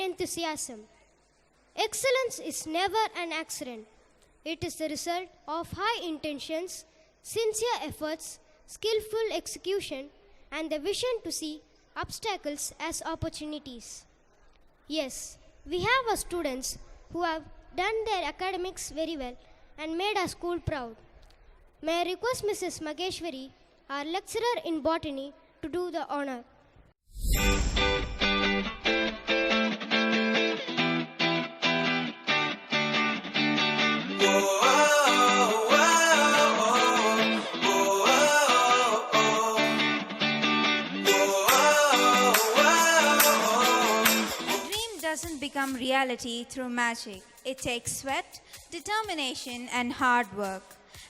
enthusiasm. Excellence is never an accident. It is the result of high intentions, sincere efforts, skillful execution, and the vision to see obstacles as opportunities. Yes, we have our students who have done their academics very well and made our school proud. May I request Mrs. Mageshwari, our lecturer in botany, to do the honor. Doesn't become reality through magic. It takes sweat, determination, and hard work.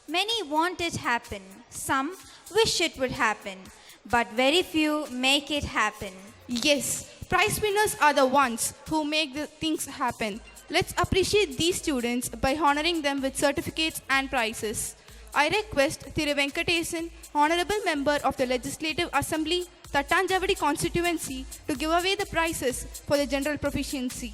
Many want it happen. Some wish it would happen. But very few make it happen. Yes, prize winners are the ones who make the things happen. Let's appreciate these students by honoring them with certificates and prizes. I request Thiru Venkatesan, Honorable Member of the Legislative Assembly, Tattanjavadi constituency, to give away the prizes for the general proficiency.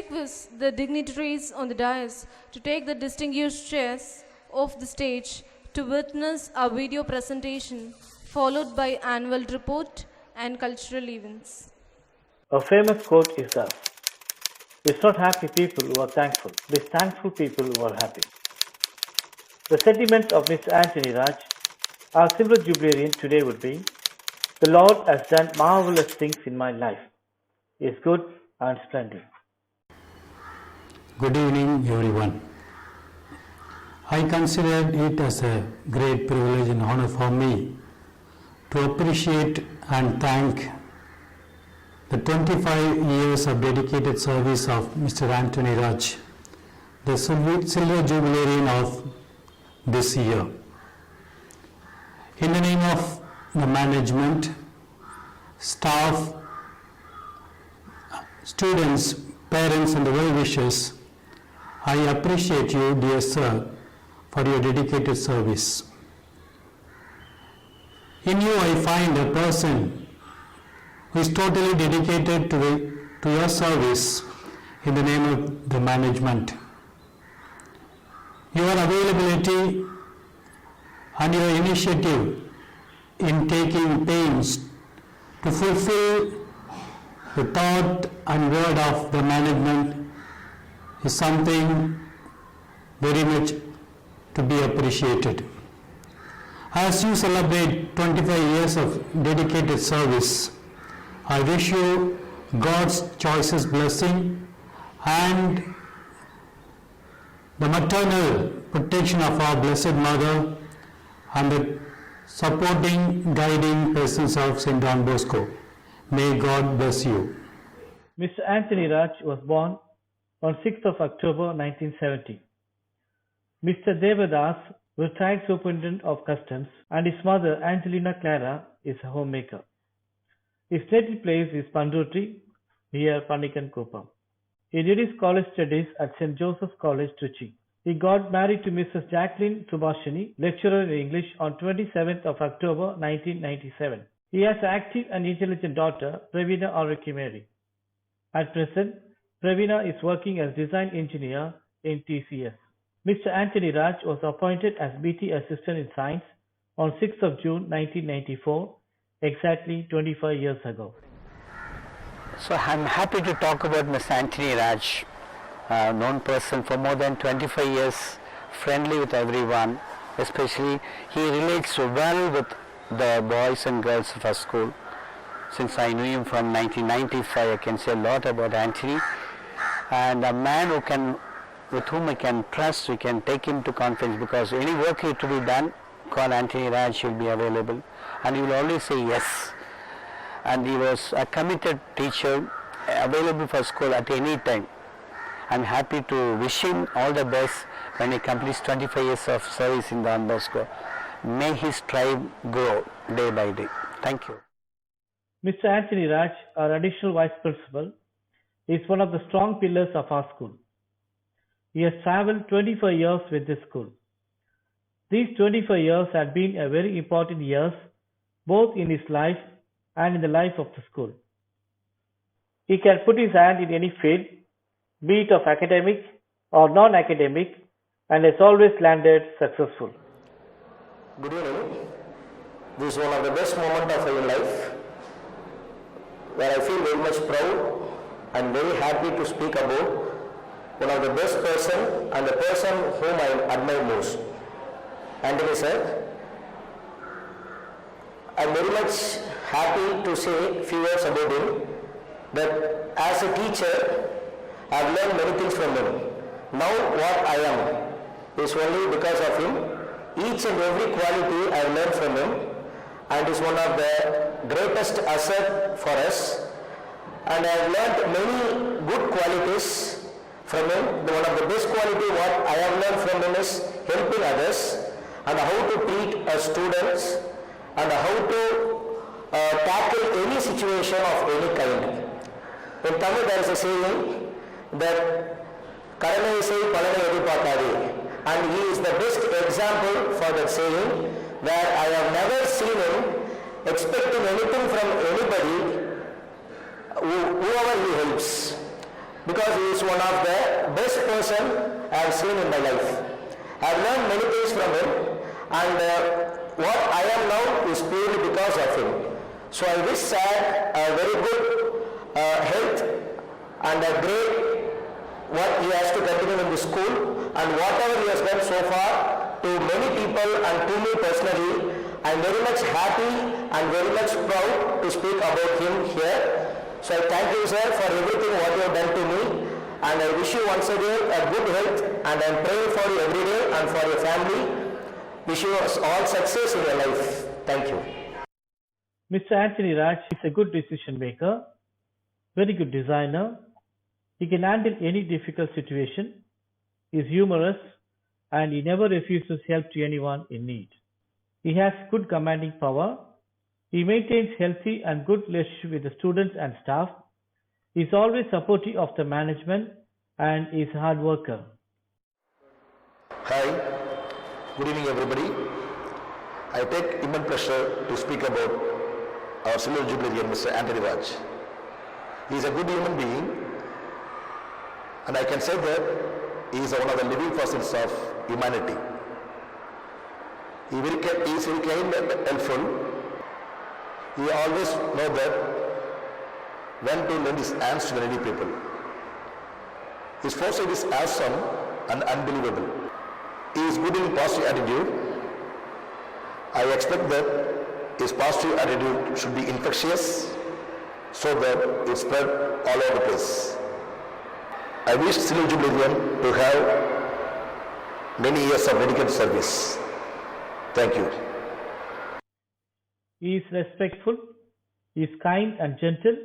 request the dignitaries on the dais to take the distinguished chairs off the stage to witness our video presentation, followed by annual report and cultural events. A famous quote is thus: "It's not happy people who are thankful, it's thankful people who are happy." The sentiments of Mr. Anthony Raj, our silver jubilarian today would be: "The Lord has done marvelous things in my life. He is good and splendid." Good evening, everyone. I consider it as a great privilege and honor for me to appreciate and thank the 25 years of dedicated service of Mr. Anthony Raj, the silver jubilarian of this year. In the name of the management, staff, students, parents and the well-wishers, I appreciate you, dear sir, for your dedicated service. In you I find a person who is totally dedicated to your service in the name of the management. Your availability and your initiative in taking pains to fulfill the thought and word of the management is something very much to be appreciated. As you celebrate 25 years of dedicated service, I wish you God's choicest blessing and the maternal protection of our Blessed Mother and the supporting, guiding presence of St. Don Bosco. May God bless you. Mr. Anthony Raj was born on 6th of October 1970. Mr. Devadas, retired superintendent of customs, and his mother Angelina Clara is a homemaker. His native place is Pandurti, near Panikankoppam. He did his college studies at St. Joseph's College, Trichy. He got married to Mrs. Jacqueline Subhashini, lecturer in English, on 27th of October 1997. He has an active and intelligent daughter, Pravina Aurukimeri. At present, Pravina is working as design engineer in TCS. Mr. Anthony Raj was appointed as BT Assistant in Science on 6th of June 1994, exactly 25 years ago. So I'm happy to talk about Mr. Anthony Raj, a known person for more than 25 years, friendly with everyone, especially he relates well with the boys and girls of our school. Since I knew him from 1995, I can say a lot about Anthony, and a man with whom I can trust. We can take him to conference because any work to be done, call Anthony Raj, he will be available and he will always say yes. And he was a committed teacher, available for school at any time. I'm happy to wish him all the best when he completes 25 years of service in Don Bosco. May his tribe grow day by day. Thank you. Mr. Anthony Raj, our additional vice principal, is one of the strong pillars of our school. He has traveled 25 years with this school. These 25 years have been a very important years, both in his life and in the life of the school. He can put his hand in any field, be it of academic or non-academic, and has always landed successful. Good evening. This is one of the best moments of my life, where I feel very much proud and very happy to speak about one of the best person and the person whom I admire most. Anthony sir, I am very much happy to say a few words about him, that as a teacher, I have learned many things from him. Now what I am is only because of him. Each and every quality I have learned from him, and is one of the greatest asset for us. And I have learned many good qualities from him. One of the best quality what I have learned from him is helping others, and how to treat students, and how to tackle any situation of any kind. In Tamil there is a saying that Kadana isai palana edipakadi, and he is the best example for that saying, where I have never seen him expecting anything from anybody, whoever he helps. because he is one of the best person I have seen in my life. I have learned many things from him, and what I am now is purely because of him. So I wish sir a very good health and a great what he has to continue in the school, and whatever he has done so far to many people and to me personally, I am very much happy and very much proud to speak about him here. So I thank you sir for everything what you have done to me, and I wish you once again a good health, and I am praying for you every day and for your family. Wish you all success in your life. Thank you. Mr. Anthony Raj is a good decision maker, very good designer. He can handle any difficult situation, is humorous, and he never refuses help to anyone in need. He has good commanding power. He maintains healthy and good relationship with the students and staff. He is always supportive of the management and is a hard worker. Hi, good evening everybody. I take immense pleasure to speak about our Silver Jubilee, Mr. Anthony Raj. He is a good human being, and I can say that he is one of the living fossils of humanity. He is very kind and helpful. He always knows that when to lend his hands to the needy people. His foresight is awesome and unbelievable. He is good in positive attitude. I expect that his positive attitude should be infectious so that it spread all over the place. I wish Silver Jubilean to have many years of dedicated service. Thank you. He is respectful, he is kind and gentle,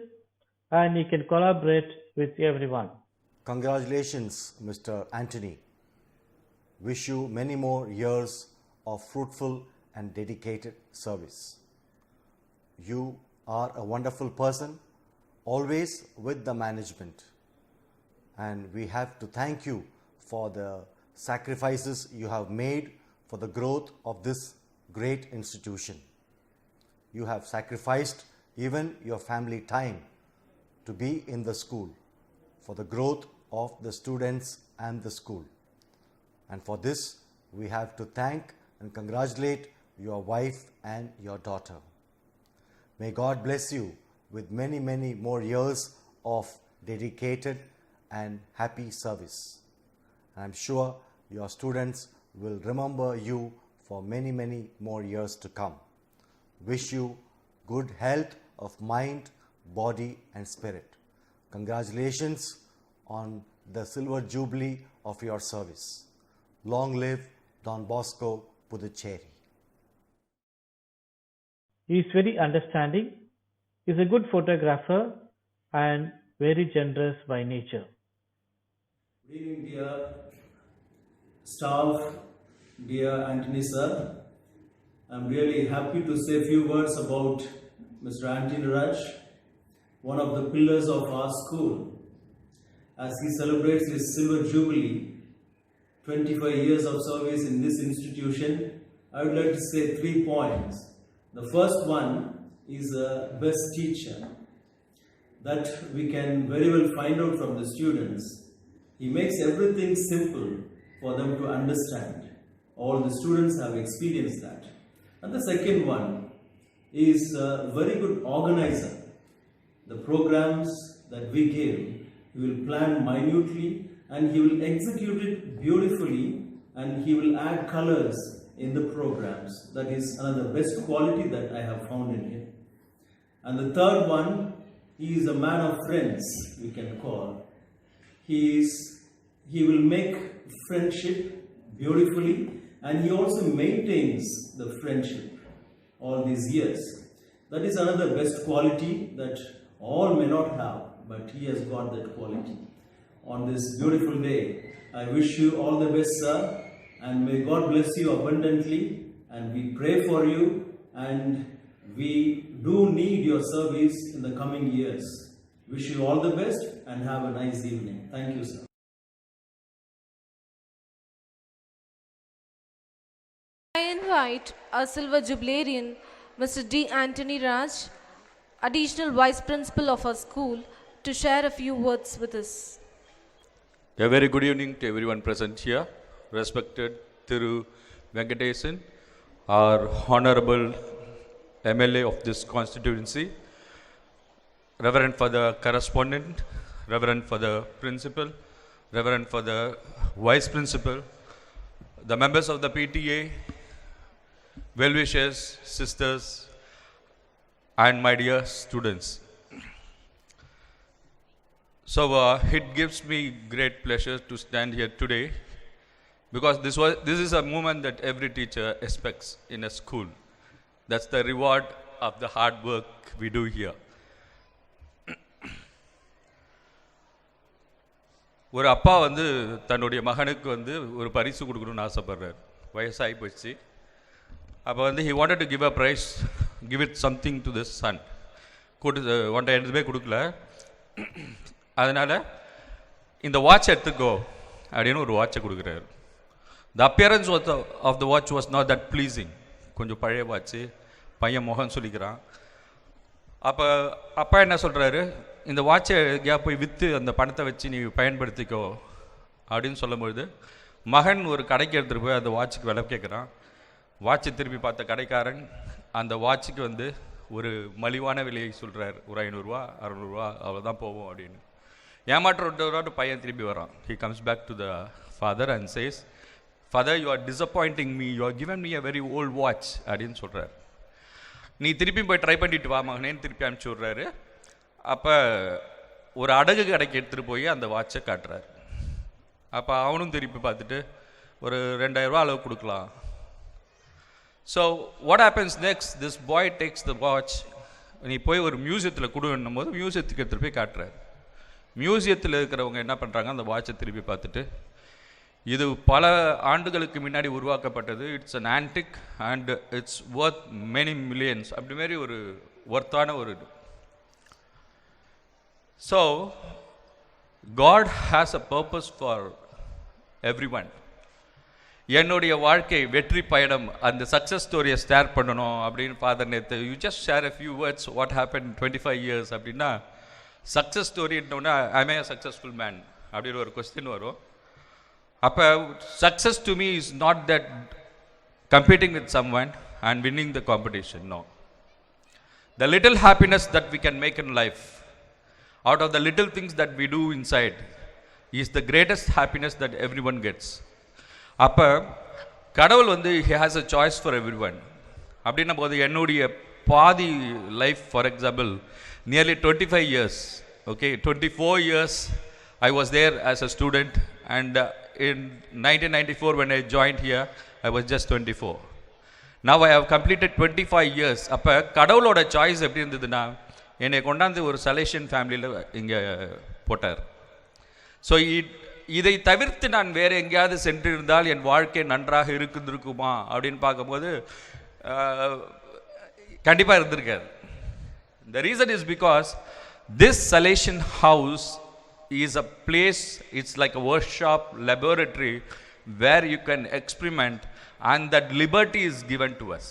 and he can collaborate with everyone. Congratulations, Mr. Anthony. Wish you many more years of fruitful and dedicated service. You are a wonderful person, always with the management. And we have to thank you for the sacrifices you have made for the growth of this great institution. You have sacrificed even your family time to be in the school for the growth of the students and the school. And for this, we have to thank and congratulate your wife and your daughter. May God bless you with many, many more years of dedicated and happy service. I'm sure your students will remember you for many, many more years to come. Wish you good health of mind, body and spirit. Congratulations on the Silver Jubilee of your service. Long live Don Bosco Puducherry. He is very understanding, he is a good photographer and very generous by nature. Good evening, dear staff, dear Anthony sir. I'm really happy to say a few words about Mr. Anthony Raj, one of the pillars of our school. As he celebrates his Silver Jubilee, 25 years of service in this institution, I would like to say 3 points. The first one is a best teacher that we can very well find out from the students. He makes everything simple for them to understand. All the students have experienced that. And the second one is a very good organizer. The programs that we give, he will plan minutely and he will execute it beautifully, and he will add colors in the programs. That is another best quality that I have found in him. And the third one, he is a man of friends, we can call. He will make friendship beautifully, and he also maintains the friendship all these years. That is another best quality that all may not have, but he has got that quality. On this beautiful day, I wish you all the best, sir, and may God bless you abundantly, and we pray for you, and we do need your service in the coming years. Wish you all the best and have a nice evening. Thank you, sir. I invite our Silver Jubilarian, Mr. D. Anthony Raj, additional Vice Principal of our school, to share a few words with us. A very good evening to everyone present here. Respected Thiru Venkatesan, our Honorable MLA of this constituency, Reverend for the correspondent, Reverend for the principal, Reverend for the vice principal, the members of the PTA, well-wishers, sisters, and my dear students. So it gives me great pleasure to stand here today because this is a moment that every teacher expects in a school. That's the reward of the hard work we do here. ஒரு அப்பா வந்து தன்னுடைய மகனுக்கு வந்து ஒரு பரிசு கொடுக்கணும்னு ஆசைப்படுறார். வயசாகி போச்சு. அப்போ வந்து he wanted to give a prize, give it something to this son. ஒன்றை எதுவுமே கொடுக்கல. அதனால் இந்த வாட்ச் எடுத்துக்கோ அப்படின்னு ஒரு வாட்சை கொடுக்குறாரு. The appearance of the watch was not that pleasing. கொஞ்சம் பழைய வாட்ச்சு, பையன் முகம் சொல்லிக்கிறான். அப்போ அப்பா என்ன சொல்கிறாரு, இந்த வாட்சை எங்கேயா போய் விற்று அந்த பணத்தை வச்சு நீ பயன்படுத்திக்கோ அப்படின்னு சொல்லும்பொழுது மகன் ஒரு கடைக்கு எடுத்துகிட்டு போய் அந்த வாட்சுக்கு விலை கேட்குறான். வாட்சை திருப்பி பார்த்த கடைக்காரன் அந்த வாட்சுக்கு வந்து ஒரு மலிவான விலையை சொல்கிறார். ஒரு 500 600 அவ்வளோதான் போவோம் அப்படின்னு. ஏமாற்ற பையன் திரும்பி வரான். He comes back to the father and says, Father, you are disappointing me. You are given me a very old watch அப்படின்னு சொல்கிறார். நீ திருப்பி போய் ட்ரை பண்ணிட்டு வா மகனேன்னு திருப்பி அனுப்பிச்சி விட்றாரு. அப்போ ஒரு அடகு கடைக்கு எடுத்துகிட்டு போய் அந்த வாட்சை காட்டுறாரு. அப்போ அவனும் திருப்பி பார்த்துட்டு ஒரு 2000 அளவு கொடுக்கலாம். So what happens next, this boy takes the watch. நீ போய் ஒரு மியூசியத்தில் கொடுன்னும் போது மியூசியத்துக்கு எடுத்துகிட்டு போய் காட்டுறாரு. மியூசியத்தில் இருக்கிறவங்க என்ன பண்ணுறாங்க, அந்த வாட்சை திருப்பி பார்த்துட்டு இது பல ஆண்டுகளுக்கு முன்னாடி உருவாக்கப்பட்டது, it's an antique and it's worth many millions அப்படி மாரி ஒரு ஒர்த்தான ஒரு இது. So God has a purpose for every one. என்னுடைய வாழ்க்கை வெற்றி பயணம் அந்த சக்ஸஸ் ஸ்டோரியை ஷேர் பண்ணணும் அப்படின்னு ஃபாதர் நேற்று you just share a few words what happen 25 years அப்படின்னா சக்ஸஸ் ஸ்டோரின்னொன்னா ஐ அ சக்ஸஸ்ஃபுல் மேன் அப்படின்னு ஒரு கொஸ்டின் வரும். அப்போ success to me is not that competing with someone and winning the competition. No, the little happiness that we can make in life out of the little things that we do inside is the greatest happiness that everyone gets. அப்போ கடவுள் வந்து he has a choice for everyone. அப்படின்ன போது என்னுடைய பாதி life for example nearly 25 years, okay, 24 years I was there as a student and in 1994 when I joined here I was just 24. Now I have completed 25 years. அப்போ கடவுளோட choice எப்படி இருந்ததுன்னா என்னை கொண்டாந்து ஒரு சலேஷன் ஃபேமிலியில் இங்கே போட்டார். ஸோ இதை தவிர்த்து நான் வேறு எங்கேயாவது சென்றிருந்தால் என் வாழ்க்கை நன்றாக இருக்குமா அப்படின்னு பார்க்கும்போது கண்டிப்பாக இருந்திருக்காது. The reason is because this Salesian house is a place, it's like a workshop, laboratory where you can experiment and that liberty is given to us.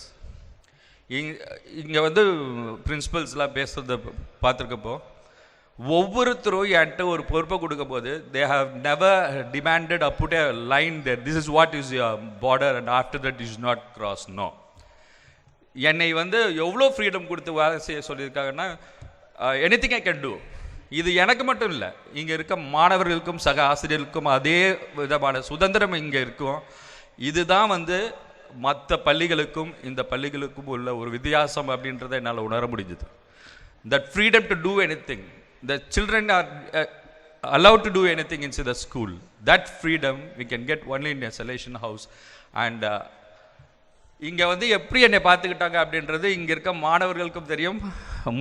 இங்கே வந்து பிரின்சிபல்ஸ்லாம் பேசுகிறத பார்த்துருக்கப்போ ஒவ்வொருத்தரும் என்கிட்ட ஒரு பொறுப்பை கொடுக்கும் போது they have never demanded a put a line there, this is what is your border and after that is not cross. No, என்னை வந்து எவ்வளோ ஃப்ரீடம் கொடுத்து வேலை செய்ய சொல்லியிருக்காங்கன்னா எனிதிங் ஐ கேன் டூ. இது எனக்கு மட்டும் இல்லை, இங்கே இருக்க மாணவர்களுக்கும் சக ஆசிரியர்களுக்கும் அதே விதமான சுதந்திரம் இங்கே இருக்கும். இதுதான் வந்து மற்ற பள்ளிகளுக்கும் இந்த பள்ளிகளுக்கும் உள்ள ஒரு வித்தியாசம் அப்படின்றத என்னால் உணர முடிஞ்சது. That freedom to do anything, the children are allowed to do anything inside the school. That freedom we can get only in a Salesian house. And இங்கே வந்து எப்படி என்னை பார்த்துக்கிட்டாங்க அப்படின்றது இங்கே இருக்க மாணவர்களுக்கும் தெரியும்.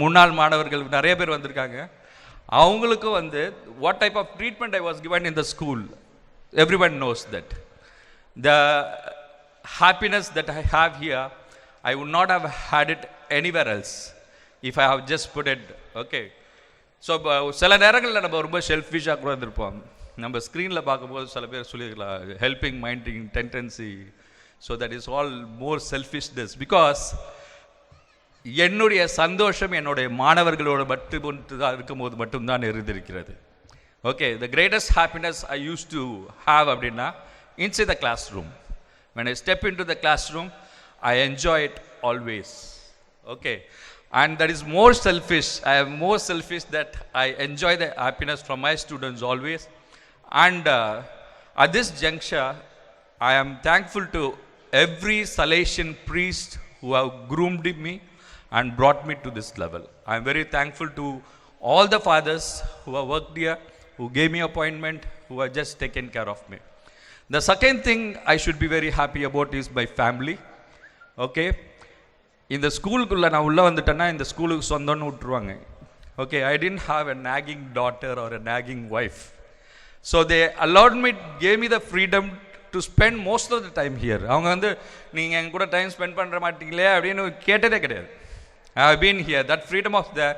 முன்னாள் மாணவர்கள் நிறைய பேர் வந்திருக்காங்க, அவங்களுக்கும் வந்து what type of treatment I was given in the school, everyone knows that. The happiness that I have here, I would not have had it anywhere else if I have just put it, okay. So சில நேரங்களில் நம்ம ரொம்ப செல்ஃபிஷாக கூட இருந்திருப்போம். நம்ம ஸ்க்ரீனில் பார்க்கும்போது சில பேர் சொல்லியிருக்கலாம் helping minding tendency. So that is all more selfishness because என்னுடைய சந்தோஷம் என்னுடைய மாணவர்களோடு மட்டும் தான் இருக்கும்போது மட்டும்தான் இருந்திருக்கிறது. Okay, the greatest happiness I used to have அப்படின்னா inside the classroom. When I step into the classroom, I enjoy it always. Okay, and that is more selfish. I am more selfish that I enjoy the happiness from my students always. And at this juncture, I am thankful to every Salesian priest who have groomed me and brought me to this level. I am very thankful to all the fathers who have worked here, who gave me appointment, who have just taken care of me. The second thing I should be very happy about is my family. Okay, இந்த ஸ்கூலுக்குள்ளே நான் உள்ளே வந்துட்டேன்னா இந்த ஸ்கூலுக்கு சொந்தம்னு விட்டுருவாங்க. Okay, I didn't have a nagging daughter or a nagging wife. So they allowed me, gave me the freedom to spend most of the time here. அவங்க வந்து நீங்கள் என் கூட டைம் ஸ்பெண்ட் பண்ணுற மாட்டீங்களே அப்படின்னு கேட்டதே கிடையாது. I have been here, that freedom of there,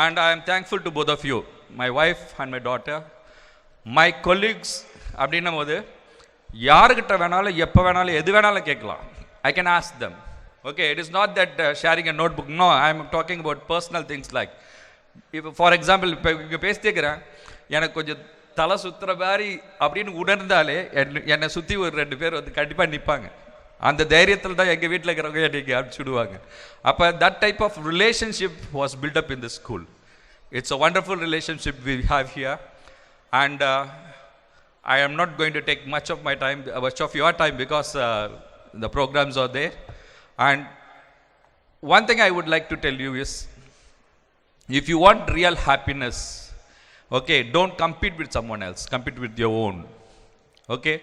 and I am thankful to both of you, my wife and my daughter, my colleagues. அப்படின்னும் போது யாருக்கிட்ட வேணாலும் எப்போ வேணாலும் எது வேணாலும் கேட்கலாம். I can ask them. Okay, it is not that sharing a notebook. No, I am talking about personal things like, if, for example, இப்போ இங்கே பேசிட்டேக்கிறேன், எனக்கு கொஞ்சம் தலை சுற்றுற மாதிரி அப்படின்னு உணர்ந்தாலே என்னை சுற்றி ஒரு 2 பேர் வந்து கண்டிப்பாக நிற்பாங்க. அந்த தைரியத்தில் தான் எங்கள் வீட்டில் இருக்கிறவங்க என்னைக்கு அனுப்பிச்சுடுவாங்க. அப்போ that type of relationship was built up in the school. It's a wonderful relationship we have here, and I am not going to take much of your time because the programs are there. And one thing I would like to tell you is, if you want real happiness, okay, don't compete with someone else, compete with your own. Okay,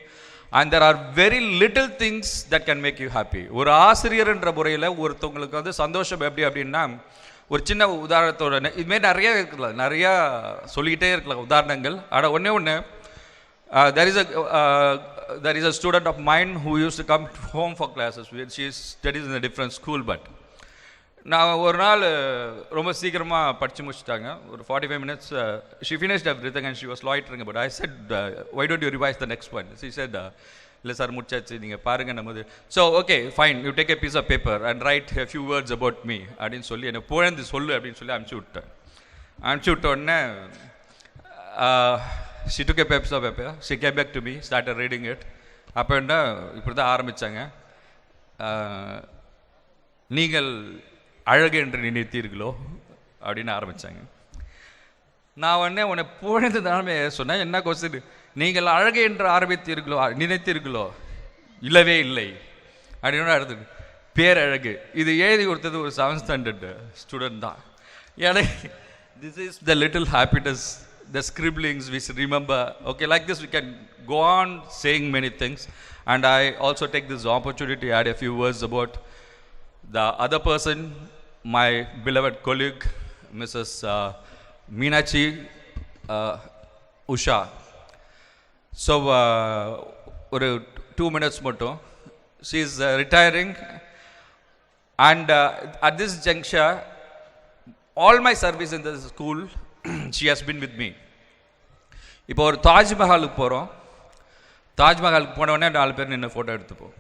and there are very little things that can make you happy. ஒரு ஆசிரியர்ன்ற முறையில் ஒருத்தவங்களுக்கு வந்து சந்தோஷம் எப்படி அப்படின்னா, ஒரு சின்ன உதாரணத்தோட இதுமாரி நிறையா சொல்லிக்கிட்டே இருக்கலாம் உதாரணங்கள். ஆனால் ஒன்று there is a student of mine who used to come home for classes. She studies in a different school, but நான் ஒரு நாள் ரொம்ப சீக்கிரமாக படித்து முடிச்சிட்டாங்க. ஒரு 45 minutes she finished everything and she was loitering about. I said, why don't you revise the next one? She said, இல்லை sir முடிச்சாச்சு, நீங்கள் பாருங்கள் நம்ம. So okay fine, you take a piece of paper and write a few words about me அப்படின்னு சொல்லி என்னை புகழ்ந்து சொல்லு அப்படின்னு சொல்லி அனுப்பிச்சி விட்டோடனே she took a piece of paper, she came back to me, started reading it. அப்போ என்ன இப்படி தான் ஆரம்பித்தாங்க, நீங்கள் அழகு என்று நினைத்தீர்களோ அப்படின்னு ஆரம்பித்தாங்க. நான் உன்னை புகழ்ந்து தானே சொன்னேன். என்ன கொஸ்டின், நீங்கள் அழகு என்று நினைத்தீர்களோ? இல்லவே இல்லை அப்படின்னு அடுத்தது பேரழகு. இது எழுதி கொடுத்தது ஒரு 7th standard ஸ்டூடெண்ட் தான். எனக்கு this is the little happiness, the scribblings we remember. Okay, like this we can go on saying many things, and I also take this opportunity to add a few words about the other person, my beloved colleague, Mrs. Meenachi Usha. So ஒரு 2 minutes மட்டும். She is retiring, and at this juncture, all my service in the school, she has been with me. இப்போ ஒரு தாஜ்மஹாலுக்கு போகிறோம், தாஜ்மஹாலுக்கு போனவுடனே 4 பேர் நின்று photo எடுத்துப்போம்.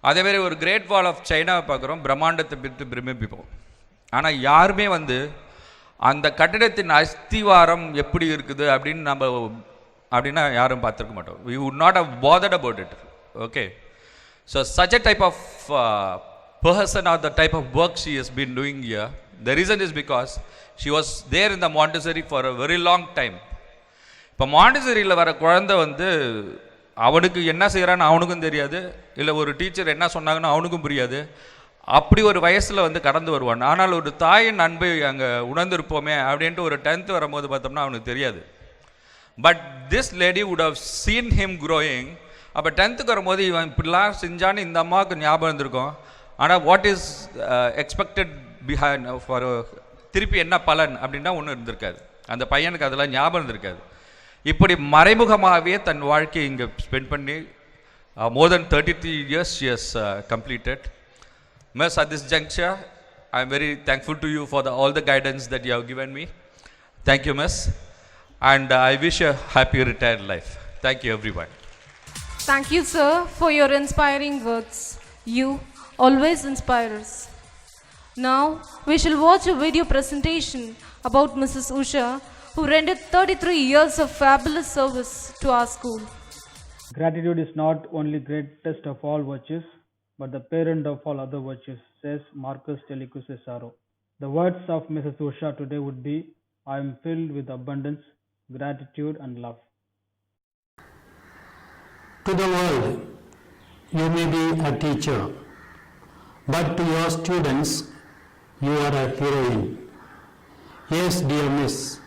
அதேமாரி ஒரு கிரேட் வால் ஆஃப் சைனாவை பார்க்குறோம், பிரம்மாண்டத்தை பிரித்து பிரமிப்போம். ஆனால் யாருமே வந்து அந்த கட்டிடத்தின் அஸ்திவாரம் எப்படி இருக்குது அப்படின்னா யாரும் பார்த்துருக்க மாட்டோம். we would not have bothered about it. Okay, so such a type of person or the type of work she has been doing here, the reason is because she was there in the Montessori for a very long time. இப்போ மாண்டிசரியில் வர குழந்தை வந்து அவனுக்கு என்ன செய்கிறான்னு அவனுக்கும் தெரியாது, இல்லை ஒரு டீச்சர் என்ன சொன்னாங்கன்னு அவனுக்கும் புரியாது. அப்படி ஒரு வயசில் வந்து கடந்து வருவான். ஆனால் ஒரு தாயின் அன்பை அங்கே உணர்ந்திருப்போமே அப்படின்ட்டு ஒரு 10th வரும்போது பார்த்தோம்னா அவனுக்கு தெரியாது. But this lady would have seen him growing. அப்போ 10th வரும்போது இவன் இப்படிலாம் செஞ்சான்னு இந்த அம்மாவுக்கு ஞாபகம் இருந்திருக்கும். ஆனால் what is expected behind for திருப்பி என்ன பலன் அப்படின்னா ஒன்றும் இருந்திருக்காது. அந்த பையனுக்கு அதெல்லாம் ஞாபகம் இருந்திருக்காது. இப்படி மறைமுகமாகவே தன் வாழ்க்கையை இங்கே ஸ்பெண்ட் பண்ணி more than 33 years she has completed. Miss, at this juncture, I am very thankful to you for all the guidance that you have given me. Thank you, Miss, and I wish you a happy retired life. Thank you, everyone. Thank you, sir, for your inspiring words. You always inspire us. Now, we shall watch a video presentation about Mrs. Usha, who rendered 33 years of fabulous service to our school. Gratitude is not only greatest of all virtues, but the parent of all other virtues, says Marcus Tullius Cicero. The words of Mrs. Usha today would be, I am filled with abundance, gratitude and love. To the world, you may be a teacher, but to your students, you are a heroine. Yes, dear Miss,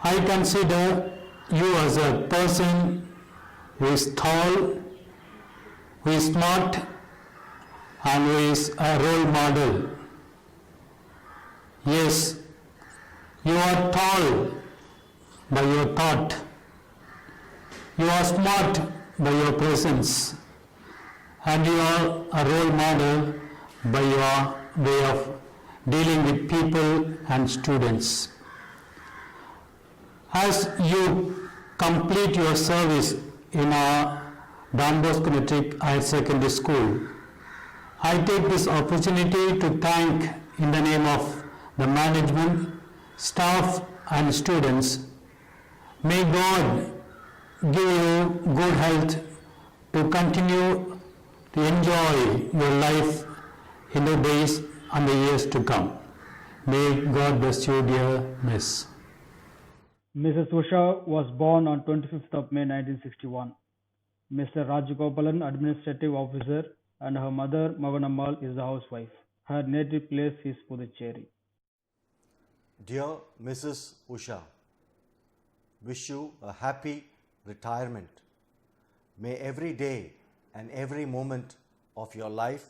I consider you as a person who is tall, who is smart, and who is a role model. Yes, you are tall by your thought. You are smart by your presence, and you are a role model by your way of dealing with people and students. As you complete your service in our Don Bosco Matric Higher Secondary School, I take this opportunity to thank, in the name of the management, staff and students, may God give you good health to continue to enjoy your life in the days and the years to come. May God bless you, dear Miss. Mrs. Usha was born on 25th of May 1961. Mr. Rajagopalan, administrative officer, and her mother, Mavanammal, is the housewife. Her native place is Puducherry. Dear Mrs. Usha, wish you a happy retirement. May every day and every moment of your life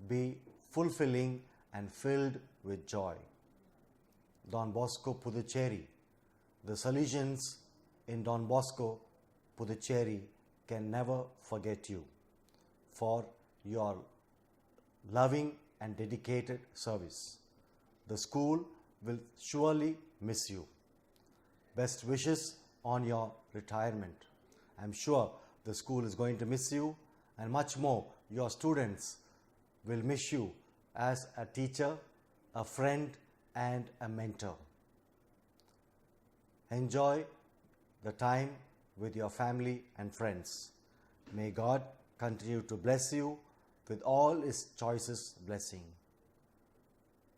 be fulfilling and filled with joy. Don Bosco, Puducherry. The Salesians in Don Bosco, Puducherry can never forget you for your loving and dedicated service. The school will surely miss you. Best wishes on your retirement. I'm sure the school is going to miss you, and much more, your students will miss you as a teacher, a friend, and a mentor. Enjoy the time with your family and friends. May God continue to bless you with all His choicest blessing.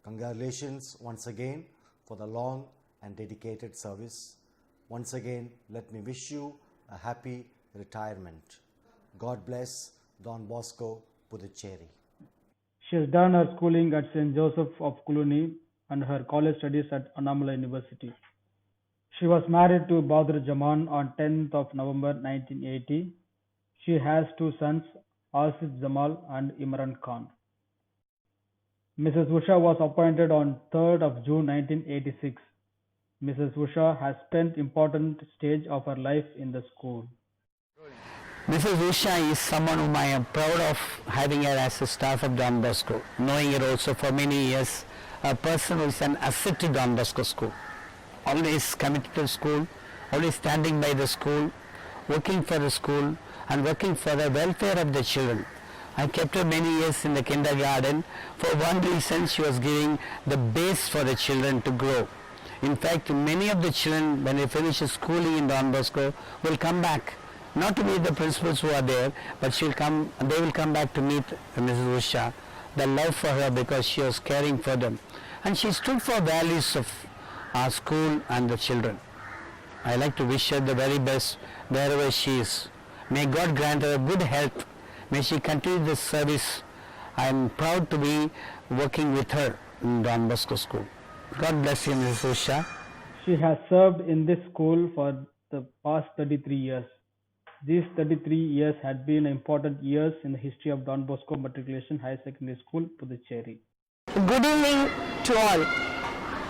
Congratulations once again for the long and dedicated service. Once again, let me wish you a happy retirement. God bless Don Bosco, Puducherry. She has done her schooling at St. Joseph of Cluny and her college studies at Annamalai University. She was married to Badr Jaman on 10th of November 1980. She has two sons, Asif Jamal and Imran Khan. Mrs. Usha was appointed on 3rd of June 1986. Mrs. Usha has spent important stage of her life in the school. Mrs. Usha is someone whom I am proud of having her as a staff of Don Bosco, knowing her also for many years, a person who is an asset to Don Bosco School. Always committed to school, always standing by the school, working for the school and working for the welfare of the children. I kept her many years in the kindergarten. For one reason, she was giving the base for the children to grow. In fact, many of the children, when they finish schooling in Don Bosco, will come back, not to meet the principals who are there, but they will come back to meet Mrs. Usha. The love for her because she was caring for them. And she stood for values of our school and the children. I like to wish her the very best wherever she is. May God grant her good health. May she continue this service. I am proud to be working with her in Don Bosco School. God bless you, Mrs. Usha. She has served in this school for the past 33 years. These 33 years had been important years in the history of Don Bosco Matriculation Higher Secondary School, Puducherry. Good evening to all.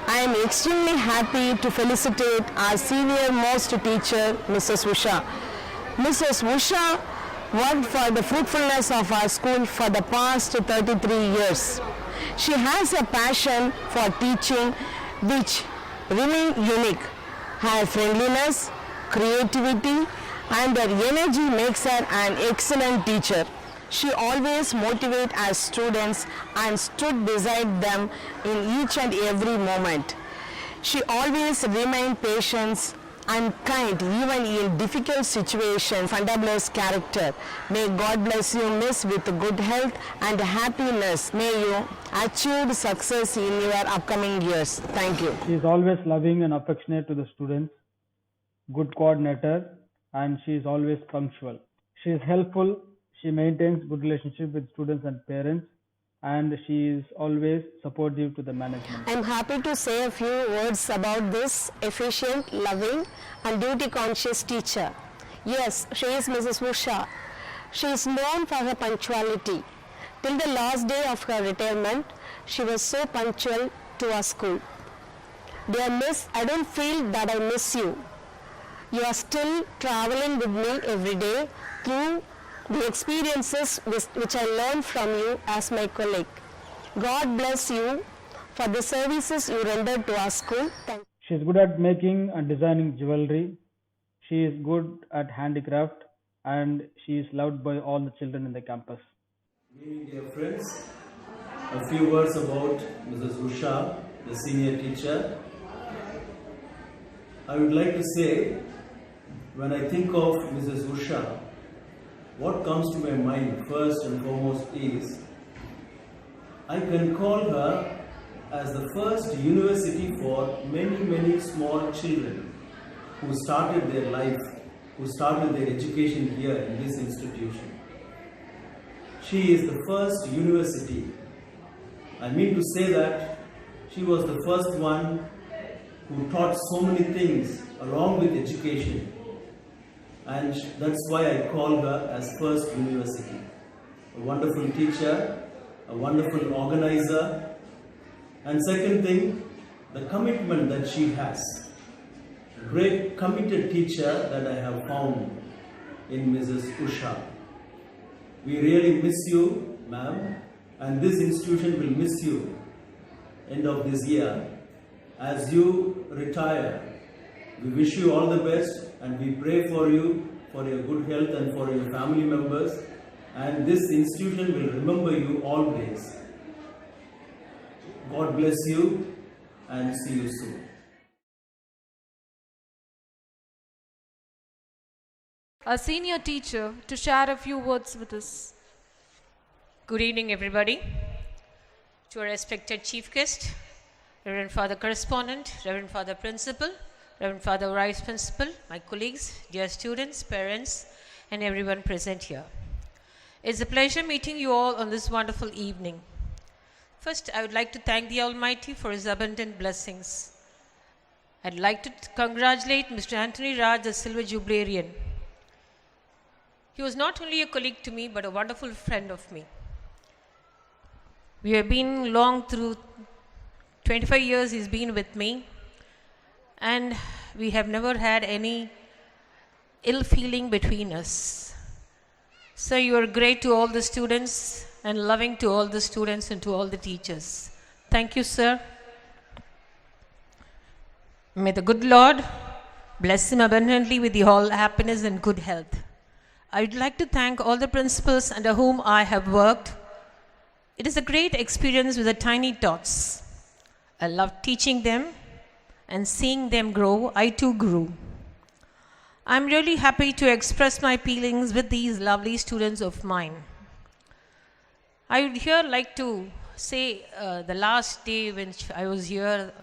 I am extremely happy to felicitate our senior most teacher, Mrs. Usha. Mrs. Usha worked for the fruitfulness of our school for the past 33 years. She has a passion for teaching which remains unique. Her friendliness, creativity, and her energy makes her an excellent teacher. She always motivated our students and stood beside them in each and every moment. She always remained patient and kind even in difficult situations. Fundamentalist character. May God bless you, miss, with good health and happiness. May you achieve success in your upcoming years. Thank you. She is always loving and affectionate to the students, good coordinator, and she is always punctual. She is helpful, she maintains good relationship with students and parents, and she is always supportive to the management. I am happy to say a few words about this efficient, loving and duty conscious teacher. Yes, she is Mrs. Usha. She is known for her punctuality. Till the last day of her retirement, she was so punctual to our school. Dear Miss, I don't feel that I miss you. You are still traveling with me every day through the experiences which I learned from you as my colleague. God bless you for the services you rendered to our school. Thank you. She is good at making and designing jewelry. She is good at handicraft, and she is loved by all the children in the campus. Good evening, dear friends. A few words about Mrs. Usha, the senior teacher. I would like to say, when I think of Mrs. Usha, what comes to my mind first and foremost is, I can call her as the first university for many small children who started their life, who started their education here in this institution. She is the first university. I mean to say that she was the first one who taught so many things along with education. And that's why I call her as First University. A wonderful teacher, a wonderful organizer, and second thing, the commitment that she has. A great committed teacher that I have found in Mrs. Usha. We really miss you, ma'am, and this institution will miss you end of this year. As you retire, we wish you all the best, and we pray for you, for your good health and for your family members, and this institution will remember you always. God bless you, and see you soon. Our senior teacher to share a few words with us. Good evening, everybody. To our respected chief guest, Reverend Father Correspondent, Reverend Father Principal, Reverend Father Vice Principal, my colleagues, dear students, parents, and everyone present here. It's a pleasure meeting you all on this wonderful evening. First, I would like to thank the Almighty for His abundant blessings. I'd like to congratulate Mr. Anthony Raj, the Silver Jubilarian. He was not only a colleague to me, but a wonderful friend of me. We have been long through 25 years he's been with me, and we have never had any ill feeling between us. So you are great to all the students and loving to all the students and to all the teachers. Thank you, sir. May the good Lord bless him abundantly with the all happiness and good health. I would like to thank all the principals under whom I have worked. It is a great experience with the tiny tots. I love teaching them and seeing them grow. I too grew. I'm really happy to express my feelings with these lovely students of mine. I would here like to say the last day when I was here,